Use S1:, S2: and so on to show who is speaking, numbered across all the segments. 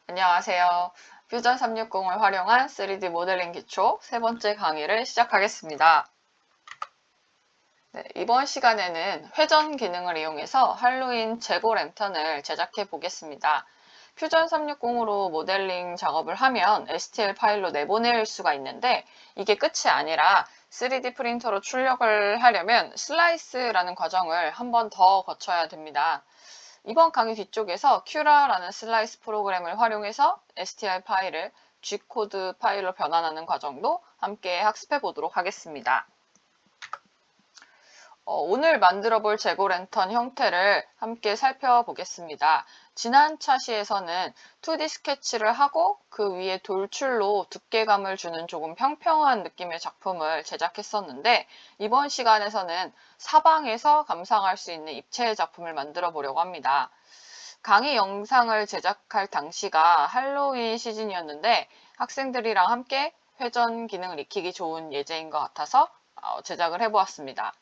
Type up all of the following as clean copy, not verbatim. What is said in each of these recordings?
S1: 안녕하세요. 퓨전 360을 활용한 3D 모델링 기초 세 번째 강의를 시작하겠습니다. 네, 이번 시간에는 회전 기능을 이용해서 할로윈 재고 랜턴을 제작해 보겠습니다. 퓨전 360으로 모델링 작업을 하면 STL 파일로 내보낼 수가 있는데 이게 끝이 아니라 3D 프린터로 출력을 하려면 슬라이스라는 과정을 한 번 더 거쳐야 됩니다. 이번 강의 뒤쪽에서 큐라라는 슬라이스 프로그램을 활용해서 str 파일을 G코드 파일로 변환하는 과정도 함께 학습해 보도록 하겠습니다. 오늘 만들어 볼 재고 랜턴 형태를 함께 살펴보겠습니다. 지난 차시에서는 2D 스케치를 하고 그 위에 돌출로 두께감을 주는 조금 평평한 느낌의 작품을 제작했었는데 이번 시간에서는 사방에서 감상할 수 있는 입체 작품을 만들어 보려고 합니다. 강의 영상을 제작할 당시가 할로윈 시즌이었는데 학생들이랑 함께 회전 기능을 익히기 좋은 예제인 것 같아서 제작을 해보았습니다.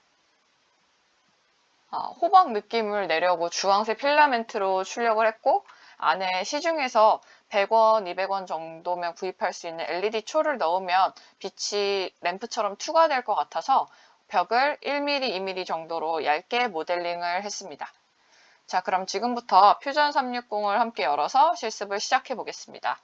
S1: 호박 느낌을 내려고 주황색 필라멘트로 출력을 했고 안에 시중에서 100원, 200원 정도면 구입할 수 있는 LED 초를 넣으면 빛이 램프처럼 투과될 것 같아서 벽을 1mm, 2mm 정도로 얇게 모델링을 했습니다. 자, 그럼 지금부터 퓨전 360을 함께 열어서 실습을 시작해 보겠습니다.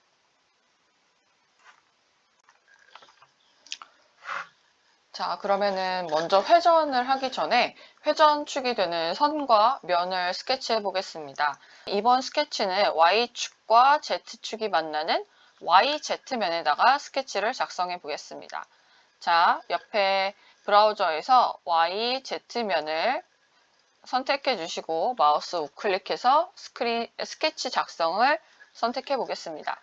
S1: 자, 그러면은 먼저 회전을 하기 전에 회전축이 되는 선과 면을 스케치해 보겠습니다. 이번 스케치는 Y축과 Z축이 만나는 YZ면에다가 스케치를 작성해 보겠습니다. 자, 옆에 브라우저에서 YZ면을 선택해 주시고 마우스 우클릭해서 스케치 작성을 선택해 보겠습니다.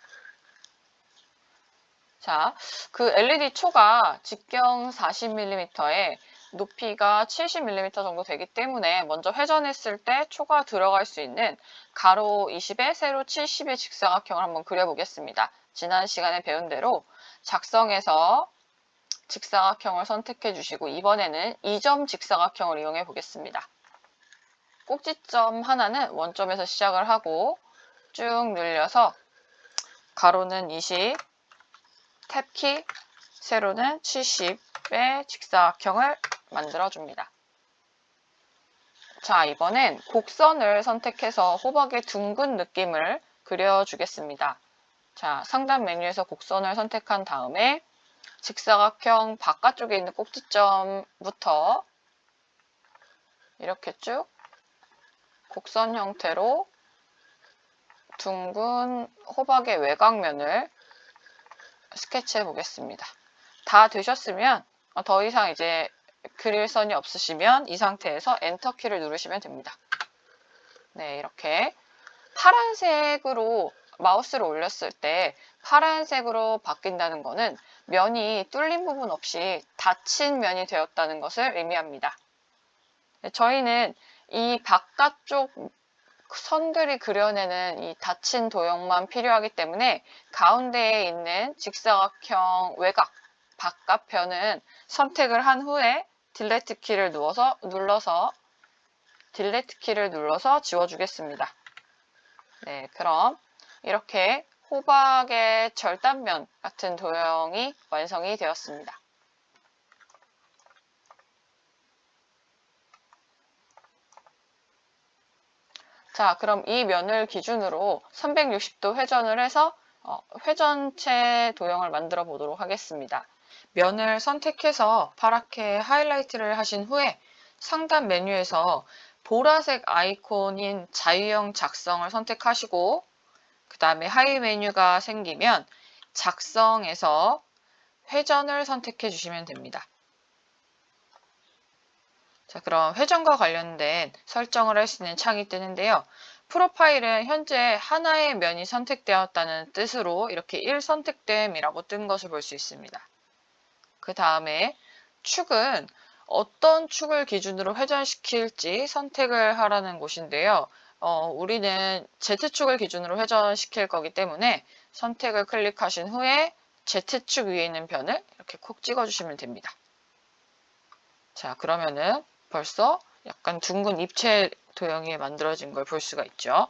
S1: 자, 그 LED 초가 직경 40mm에 높이가 70mm 정도 되기 때문에 먼저 회전했을 때 초가 들어갈 수 있는 가로 20에 세로 70의 직사각형을 한번 그려보겠습니다. 지난 시간에 배운 대로 작성해서 직사각형을 선택해 주시고 이번에는 2점 직사각형을 이용해 보겠습니다. 꼭지점 하나는 원점에서 시작을 하고 쭉 늘려서 가로는 20, 탭키, 세로는 70의 직사각형을 만들어줍니다. 자, 이번엔 곡선을 선택해서 호박의 둥근 느낌을 그려주겠습니다. 자, 상단 메뉴에서 곡선을 선택한 다음에 직사각형 바깥쪽에 있는 꼭지점부터 이렇게 쭉 곡선 형태로 둥근 호박의 외곽면을 스케치해 보겠습니다. 다 되셨으면 더 이상 이제 그릴 선이 없으시면 이 상태에서 엔터키를 누르시면 됩니다. 네, 이렇게 파란색으로 마우스를 올렸을 때 파란색으로 바뀐다는 것은 면이 뚫린 부분 없이 닫힌 면이 되었다는 것을 의미합니다. 네, 저희는 이 바깥쪽 선들이 그려내는 이 닫힌 도형만 필요하기 때문에 가운데에 있는 직사각형 외곽 바깥편은 선택을 한 후에 딜레트 키를 눌러서 지워주겠습니다. 네, 그럼 이렇게 호박의 절단면 같은 도형이 완성이 되었습니다. 자, 그럼 이 면을 기준으로 360도 회전을 해서 회전체 도형을 만들어 보도록 하겠습니다. 면을 선택해서 파랗게 하이라이트를 하신 후에 상단 메뉴에서 보라색 아이콘인 자유형 작성을 선택하시고 그 다음에 하위 메뉴가 생기면 작성에서 회전을 선택해 주시면 됩니다. 자, 그럼 회전과 관련된 설정을 할 수 있는 창이 뜨는데요. 프로파일은 현재 하나의 면이 선택되었다는 뜻으로 이렇게 1 선택됨이라고 뜬 것을 볼 수 있습니다. 그 다음에 축은 어떤 축을 기준으로 회전시킬지 선택을 하라는 곳인데요. 우리는 Z축을 기준으로 회전시킬 거기 때문에 선택을 클릭하신 후에 Z축 위에 있는 변을 이렇게 콕 찍어주시면 됩니다. 자, 그러면은 벌써 약간 둥근 입체 도형이 만들어진 걸 볼 수가 있죠.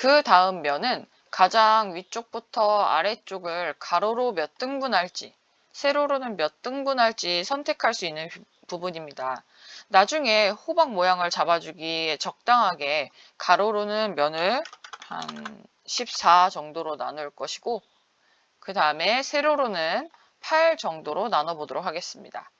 S1: 그 다음 면은 가장 위쪽부터 아래쪽을 가로로 몇 등분할지, 세로로는 몇 등분할지 선택할 수 있는 부분입니다. 나중에 호박 모양을 잡아주기에 적당하게 가로로는 면을 한 14 정도로 나눌 것이고, 그 다음에 세로로는 8 정도로 나눠보도록 하겠습니다.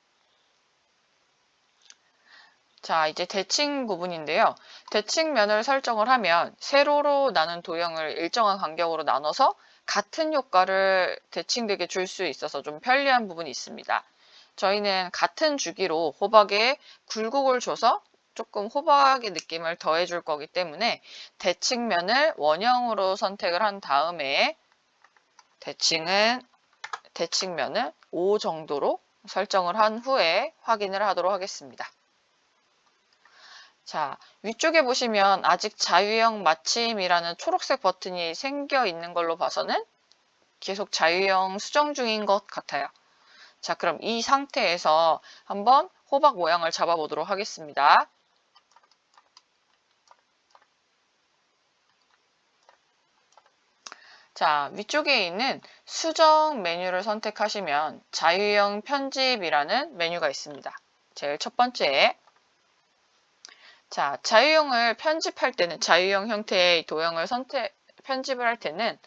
S1: 자, 이제 대칭 부분인데요. 대칭면을 설정을 하면 세로로 나눈 도형을 일정한 간격으로 나눠서 같은 효과를 대칭되게 줄 수 있어서 좀 편리한 부분이 있습니다. 저희는 같은 주기로 호박에 굴곡을 줘서 조금 호박의 느낌을 더해줄 거기 때문에 대칭면을 원형으로 선택을 한 다음에 대칭면을 5 정도로 설정을 한 후에 확인을 하도록 하겠습니다. 자, 위쪽에 보시면 아직 자유형 마침이라는 초록색 버튼이 생겨 있는 걸로 봐서는 계속 자유형 수정 중인 것 같아요. 자, 그럼 이 상태에서 한번 호박 모양을 잡아보도록 하겠습니다. 자, 위쪽에 있는 수정 메뉴를 선택하시면 자유형 편집이라는 메뉴가 있습니다. 제일 첫 번째. 자, 자유형을 편집할 때는 자유형 형태의 도형을 편집을 할 때는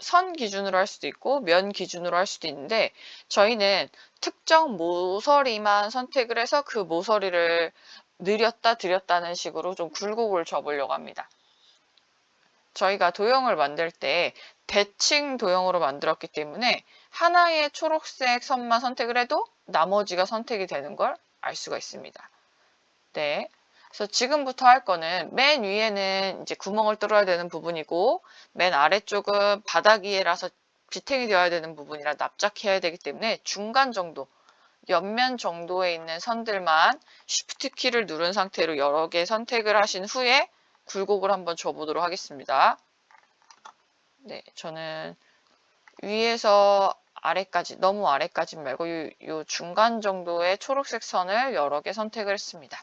S1: 선 기준으로 할 수도 있고 면 기준으로 할 수도 있는데 저희는 특정 모서리만 선택을 해서 그 모서리를 늘렸다 들였다는 식으로 좀 굴곡을 줘보려고 합니다. 저희가 도형을 만들 때 대칭 도형으로 만들었기 때문에 하나의 초록색 선만 선택을 해도 나머지가 선택이 되는 걸 알 수가 있습니다. 네. 그래서 지금부터 할 거는 맨 위에는 이제 구멍을 뚫어야 되는 부분이고 맨 아래쪽은 바닥 위에라서 지탱이 되어야 되는 부분이라 납작해야 되기 때문에 중간 정도, 옆면 정도에 있는 선들만 Shift 키를 누른 상태로 여러 개 선택을 하신 후에 굴곡을 한번 줘보도록 하겠습니다. 네, 저는 위에서 아래까지, 너무 아래까지 말고 요 중간 정도의 초록색 선을 여러 개 선택을 했습니다.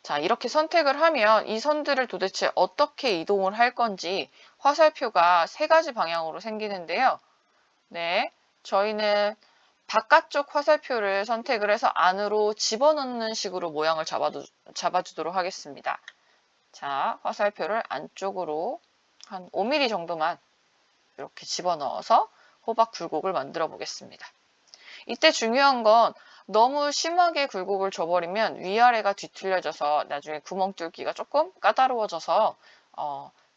S1: 자, 이렇게 선택을 하면 이 선들을 도대체 어떻게 이동을 할 건지 화살표가 세 가지 방향으로 생기는데요. 네, 저희는 바깥쪽 화살표를 선택을 해서 안으로 집어넣는 식으로 모양을 잡아주도록 하겠습니다. 자, 화살표를 안쪽으로 한 5mm 정도만 이렇게 집어넣어서 호박 굴곡을 만들어 보겠습니다. 이때 중요한 건 너무 심하게 굴곡을 줘버리면 위아래가 뒤틀려져서 나중에 구멍 뚫기가 조금 까다로워져서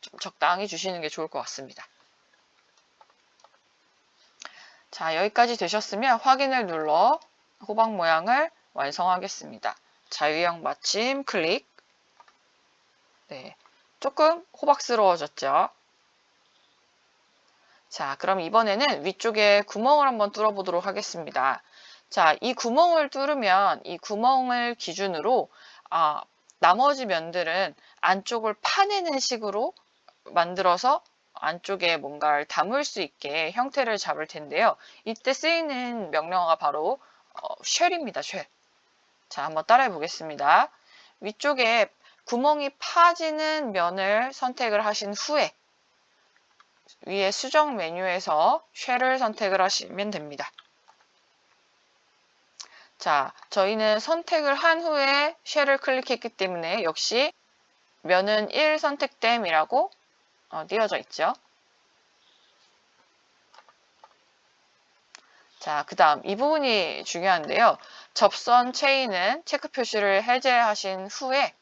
S1: 좀 적당히 주시는 게 좋을 것 같습니다. 자, 여기까지 되셨으면 확인을 눌러 호박 모양을 완성하겠습니다. 자유형 마침 클릭. 네, 조금 호박스러워졌죠? 자, 그럼 이번에는 위쪽에 구멍을 한번 뚫어보도록 하겠습니다. 자, 이 구멍을 뚫으면 이 구멍을 기준으로 나머지 면들은 안쪽을 파내는 식으로 만들어서 안쪽에 뭔가를 담을 수 있게 형태를 잡을 텐데요. 이때 쓰이는 명령어가 바로 쉘입니다. 쉘. 자, 한번 따라해 보겠습니다. 위쪽에 구멍이 파지는 면을 선택을 하신 후에 위에 수정 메뉴에서 쉘을 선택을 하시면 됩니다. 자, 저희는 선택을 한 후에 쉘을 클릭했기 때문에 역시 면은 1 선택됨이라고 띄어져 있죠. 자, 그 다음 이 부분이 중요한데요. 접선 체인은 체크 표시를 해제하신 후에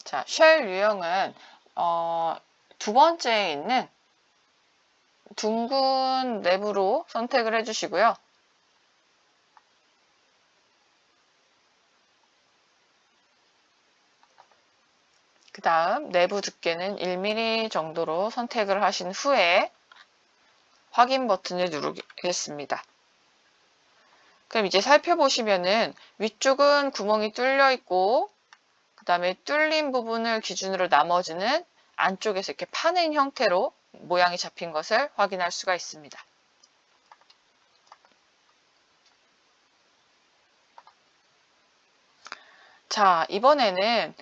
S1: 자, 쉘 유형은 두 번째에 있는 둥근 내부로 선택을 해주시고요. 그 다음 내부 두께는 1mm 정도로 선택을 하신 후에 확인 버튼을 누르겠습니다. 그럼 이제 살펴보시면은 위쪽은 구멍이 뚫려 있고 그 다음에 뚫린 부분을 기준으로 나머지는 안쪽에서 이렇게 파낸 형태로 모양이 잡힌 것을 확인할 수가 있습니다. 자, 이번에는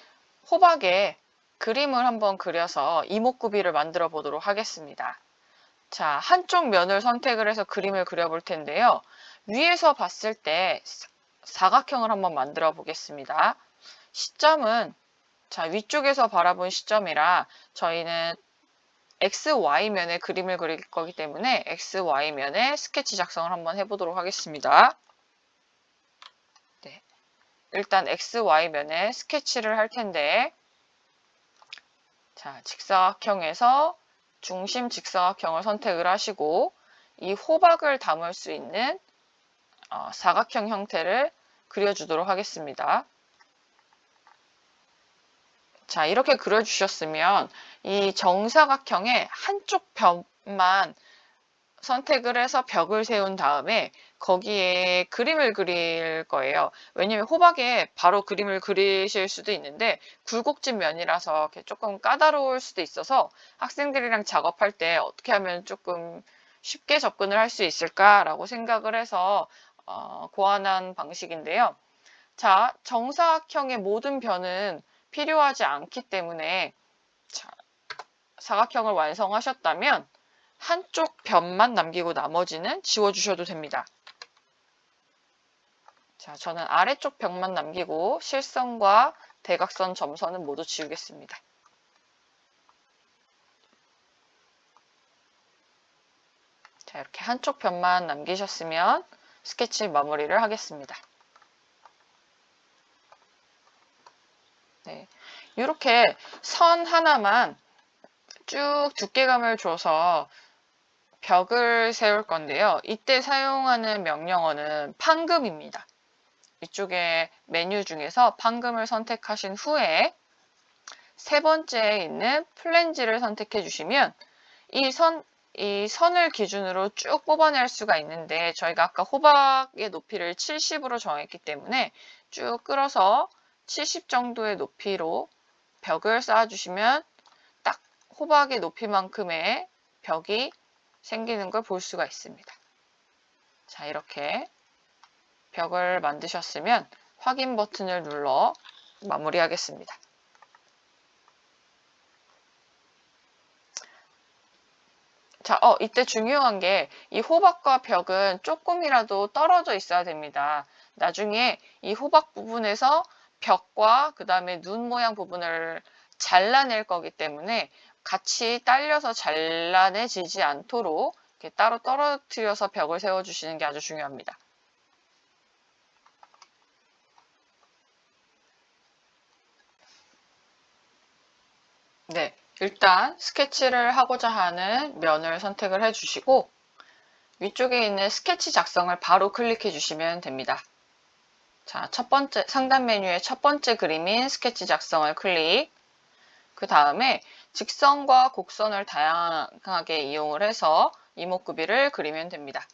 S1: 호박에 그림을 한번 그려서 이목구비를 만들어 보도록 하겠습니다. 자, 한쪽 면을 선택을 해서 그림을 그려볼 텐데요. 위에서 봤을 때 사각형을 한번 만들어 보겠습니다. 시점은 자, 위쪽에서 바라본 시점이라 저희는 XY면에 그림을 그릴 거기 때문에 XY면에 스케치 작성을 한번 해보도록 하겠습니다. 네, 일단 XY면에 스케치를 할 텐데 자, 직사각형에서 중심 직사각형을 선택을 하시고 이 호박을 담을 수 있는 사각형 형태를 그려주도록 하겠습니다. 자, 이렇게 그려주셨으면 이 정사각형의 한쪽 벽만 선택을 해서 벽을 세운 다음에 거기에 그림을 그릴 거예요. 왜냐면 호박에 바로 그림을 그리실 수도 있는데 굴곡진 면이라서 조금 까다로울 수도 있어서 학생들이랑 작업할 때 어떻게 하면 조금 쉽게 접근을 할 수 있을까라고 생각을 해서 고안한 방식인데요. 자, 정사각형의 모든 변은 필요하지 않기 때문에 자, 사각형을 완성하셨다면 한쪽 변만 남기고 나머지는 지워주셔도 됩니다. 자, 저는 아래쪽 벽만 남기고 실선과 대각선 점선은 모두 지우겠습니다. 자, 이렇게 한쪽 변만 남기셨으면 스케치 마무리를 하겠습니다. 네, 이렇게 선 하나만 쭉 두께감을 줘서 벽을 세울 건데요. 이때 사용하는 명령어는 판금입니다. 이쪽에 메뉴 중에서 판금을 선택하신 후에 세 번째에 있는 플랜지를 선택해 주시면 이 선을 기준으로 쭉 뽑아낼 수가 있는데 저희가 아까 호박의 높이를 70으로 정했기 때문에 쭉 끌어서 70 정도의 높이로 벽을 쌓아주시면 딱 호박의 높이만큼의 벽이 생기는 걸 볼 수가 있습니다. 자, 이렇게 벽을 만드셨으면 확인 버튼을 눌러 마무리하겠습니다. 자, 이때 중요한 게 이 호박과 벽은 조금이라도 떨어져 있어야 됩니다. 나중에 이 호박 부분에서 벽과 그 다음에 눈 모양 부분을 잘라낼 거기 때문에 같이 딸려서 잘라내지지 않도록 이렇게 따로 떨어뜨려서 벽을 세워주시는 게 아주 중요합니다. 네, 일단 스케치를 하고자 하는 면을 선택을 해주시고 위쪽에 있는 스케치 작성을 바로 클릭해 주시면 됩니다. 자, 첫 번째 상단 메뉴의 첫 번째 그림인 스케치 작성을 클릭. 그 다음에 직선과 곡선을 다양하게 이용을 해서 이목구비를 그리면 됩니다.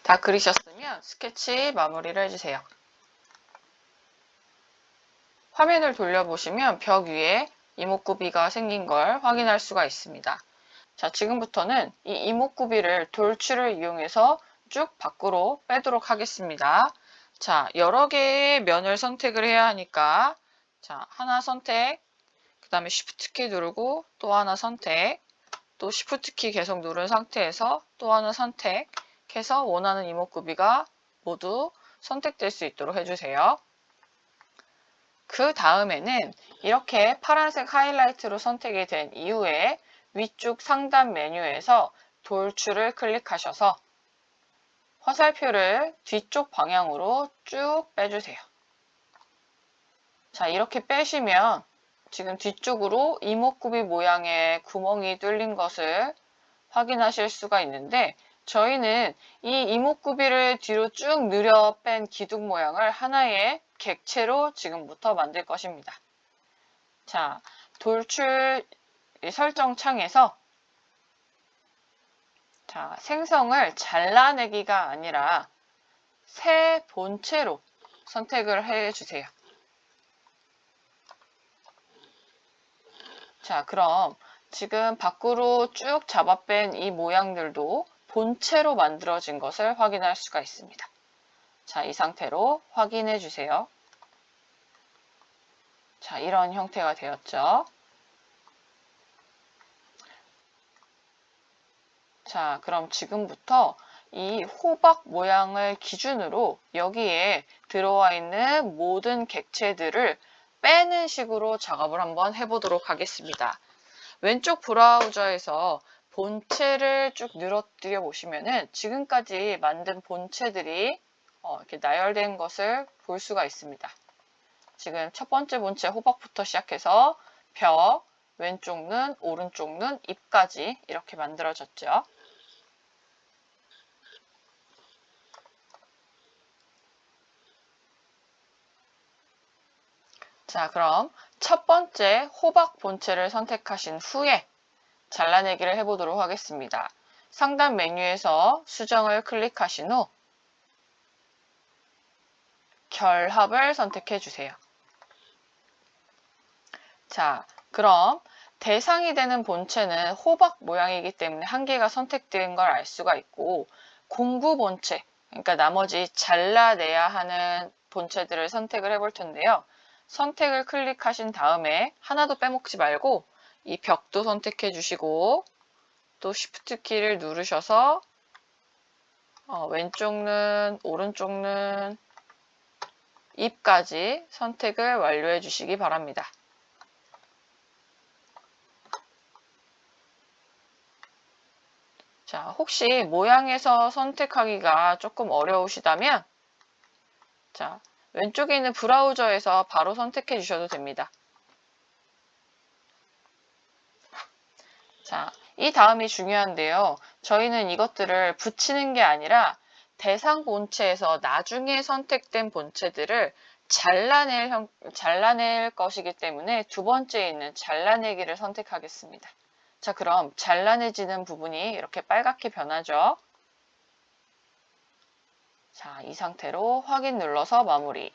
S1: 다 그리셨으면 스케치 마무리를 해주세요. 화면을 돌려보시면 벽 위에 이목구비가 생긴 걸 확인할 수가 있습니다. 자, 지금부터는 이 이목구비를 돌출을 이용해서 쭉 밖으로 빼도록 하겠습니다. 자, 여러 개의 면을 선택을 해야 하니까 자, 하나 선택, 그 다음에 Shift 키 누르고 또 하나 선택, 또 Shift 키 계속 누른 상태에서 또 하나 선택해서 원하는 이목구비가 모두 선택될 수 있도록 해주세요. 그 다음에는 이렇게 파란색 하이라이트로 선택이 된 이후에 위쪽 상단 메뉴에서 돌출을 클릭하셔서 화살표를 뒤쪽 방향으로 쭉 빼주세요. 자, 이렇게 빼시면 지금 뒤쪽으로 이목구비 모양의 구멍이 뚫린 것을 확인하실 수가 있는데 저희는 이 이목구비를 뒤로 쭉 늘려 뺀 기둥 모양을 하나의 객체로 지금부터 만들 것입니다. 자, 돌출 설정 창에서 자, 생성을 잘라내기가 아니라 새 본체로 선택을 해주세요. 자, 그럼 지금 밖으로 쭉 잡아 뺀 이 모양들도 본체로 만들어진 것을 확인할 수가 있습니다. 자, 이 상태로 확인해 주세요. 자, 이런 형태가 되었죠. 자, 그럼 지금부터 이 호박 모양을 기준으로 여기에 들어와 있는 모든 객체들을 빼는 식으로 작업을 한번 해보도록 하겠습니다. 왼쪽 브라우저에서 본체를 쭉 늘어뜨려 보시면은 지금까지 만든 본체들이 이렇게 나열된 것을 볼 수가 있습니다. 지금 첫 번째 본체 호박부터 시작해서 벽, 왼쪽 눈, 오른쪽 눈, 입까지 이렇게 만들어졌죠. 자, 그럼 첫 번째 호박 본체를 선택하신 후에 잘라내기를 해보도록 하겠습니다. 상단 메뉴에서 수정을 클릭하신 후 결합을 선택해 주세요. 자, 그럼 대상이 되는 본체는 호박 모양이기 때문에 한 개가 선택된 걸 알 수가 있고 공구 본체, 그러니까 나머지 잘라내야 하는 본체들을 선택을 해볼 텐데요. 선택을 클릭하신 다음에 하나도 빼먹지 말고 이 벽도 선택해 주시고 또 Shift 키를 누르셔서 왼쪽 눈, 오른쪽 눈, 입까지 선택을 완료해 주시기 바랍니다. 자, 혹시 모양에서 선택하기가 조금 어려우시다면 자, 왼쪽에 있는 브라우저에서 바로 선택해 주셔도 됩니다. 자, 이 다음이 중요한데요. 저희는 이것들을 붙이는 게 아니라 대상 본체에서 나중에 선택된 본체들을 잘라낼 것이기 때문에 두 번째에 있는 잘라내기를 선택하겠습니다. 자, 그럼 잘라내지는 부분이 이렇게 빨갛게 변하죠. 자, 이 상태로 확인 눌러서 마무리.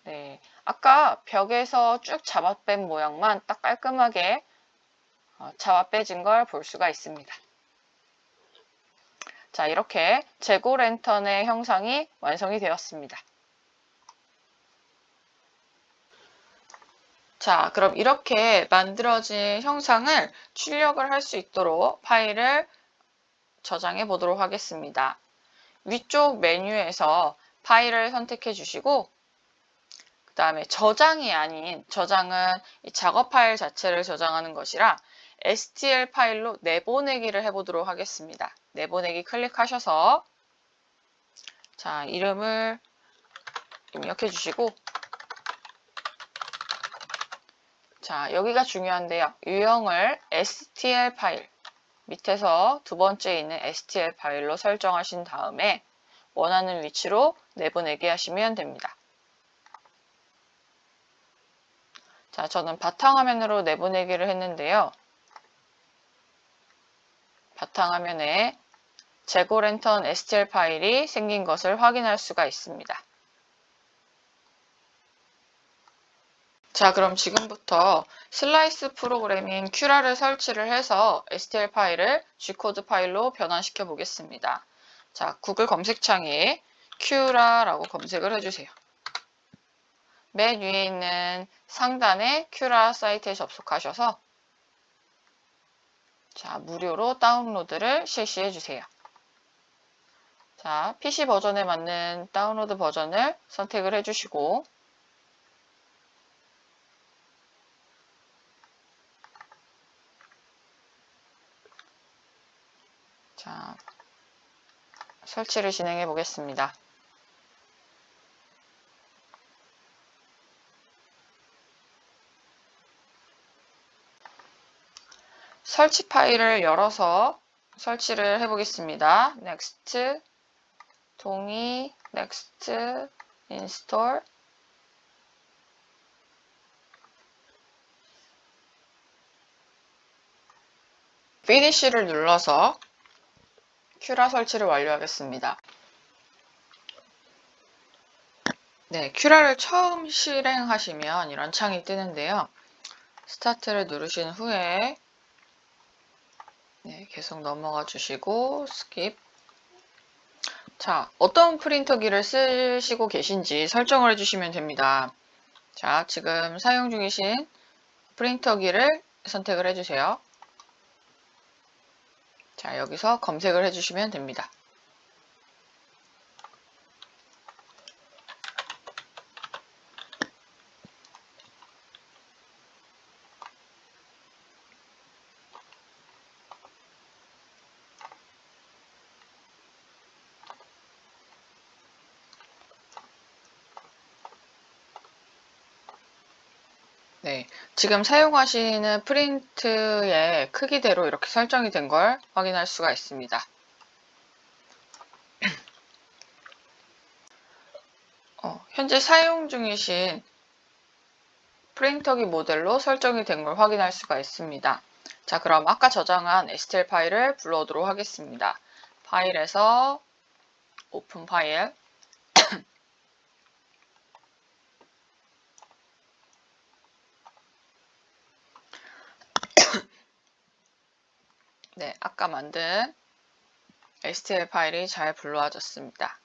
S1: 네, 아까 벽에서 쭉 잡아 뺀 모양만 딱 깔끔하게 잡아 빼진 걸 볼 수가 있습니다. 자, 이렇게 재고 랜턴의 형상이 완성이 되었습니다. 자, 그럼 이렇게 만들어진 형상을 출력을 할 수 있도록 파일을 저장해 보도록 하겠습니다. 위쪽 메뉴에서 파일을 선택해 주시고 그 다음에 저장이 아닌 저장은 이 작업 파일 자체를 저장하는 것이라 STL 파일로 내보내기를 해보도록 하겠습니다. 내보내기 클릭하셔서 자, 이름을 입력해 주시고 자, 여기가 중요한데요. 유형을 STL 파일 밑에서 두 번째에 있는 STL 파일로 설정하신 다음에 원하는 위치로 내보내기 하시면 됩니다. 자, 저는 바탕화면으로 내보내기를 했는데요. 바탕화면에 재고 랜턴 STL 파일이 생긴 것을 확인할 수가 있습니다. 자, 그럼 지금부터 슬라이스 프로그래밍 큐라를 설치를 해서 STL 파일을 G코드 파일로 변환시켜 보겠습니다. 자, 구글 검색창에 큐라라고 검색을 해주세요. 맨 위에 있는 상단에 큐라 사이트에 접속하셔서 자, 무료로 다운로드를 실시해 주세요. 자, PC 버전에 맞는 다운로드 버전을 선택을 해주시고 자, 설치를 진행해 보겠습니다. 설치 파일을 열어서 설치를 해 보겠습니다. Next, 동의, Next, Install. Finish를 눌러서 큐라 설치를 완료하겠습니다. 네, 큐라를 처음 실행하시면 이런 창이 뜨는데요. 스타트를 누르신 후에 네, 계속 넘어가 주시고 스킵. 자, 어떤 프린터기를 쓰시고 계신지 설정을 해주시면 됩니다. 자, 지금 사용 중이신 프린터기를 선택을 해주세요. 자, 여기서 검색을 해주시면 됩니다. 네, 지금 사용하시는 프린트의 크기대로 이렇게 설정이 된 걸 확인할 수가 있습니다. 현재 사용 중이신 프린터기 모델로 설정이 된 걸 확인할 수가 있습니다. 자, 그럼 아까 저장한 STL 파일을 불러오도록 하겠습니다. 파일에서 오픈 파일, 네, 아까 만든 STL 파일이 잘 불러와졌습니다.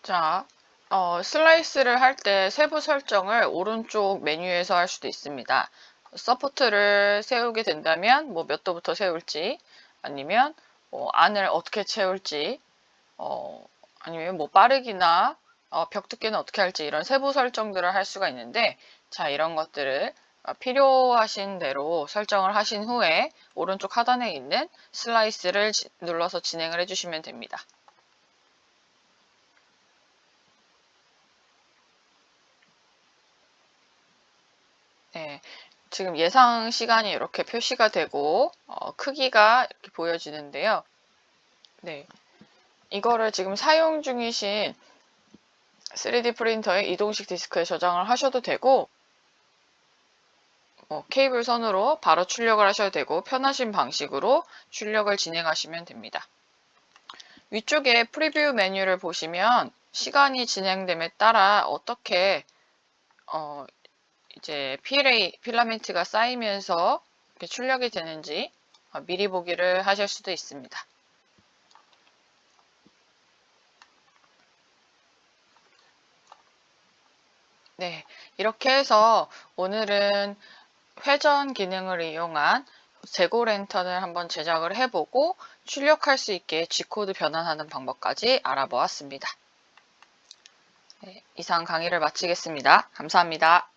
S1: 자, 슬라이스를 할 때 세부 설정을 오른쪽 메뉴에서 할 수도 있습니다. 서포트를 세우게 된다면 몇 도부터 세울지, 아니면 안을 어떻게 채울지, 아니면 빠르기나 벽 두께는 어떻게 할지 이런 세부 설정들을 할 수가 있는데, 자, 이런 것들을 필요하신 대로 설정을 하신 후에 오른쪽 하단에 있는 슬라이스를 눌러서 진행을 해주시면 됩니다. 네, 지금 예상 시간이 이렇게 표시가 되고 크기가 이렇게 보여지는데요. 네, 이거를 지금 사용 중이신 3D 프린터의 이동식 디스크에 저장을 하셔도 되고 케이블 선으로 바로 출력을 하셔도 되고 편하신 방식으로 출력을 진행하시면 됩니다. 위쪽에 프리뷰 메뉴를 보시면 시간이 진행됨에 따라 어떻게 이제 PLA 필라멘트가 쌓이면서 이렇게 출력이 되는지 미리 보기를 하실 수도 있습니다. 네, 이렇게 해서 오늘은 회전 기능을 이용한 재고 랜턴을 한번 제작을 해보고 출력할 수 있게 G코드 변환하는 방법까지 알아보았습니다. 네, 이상 강의를 마치겠습니다. 감사합니다.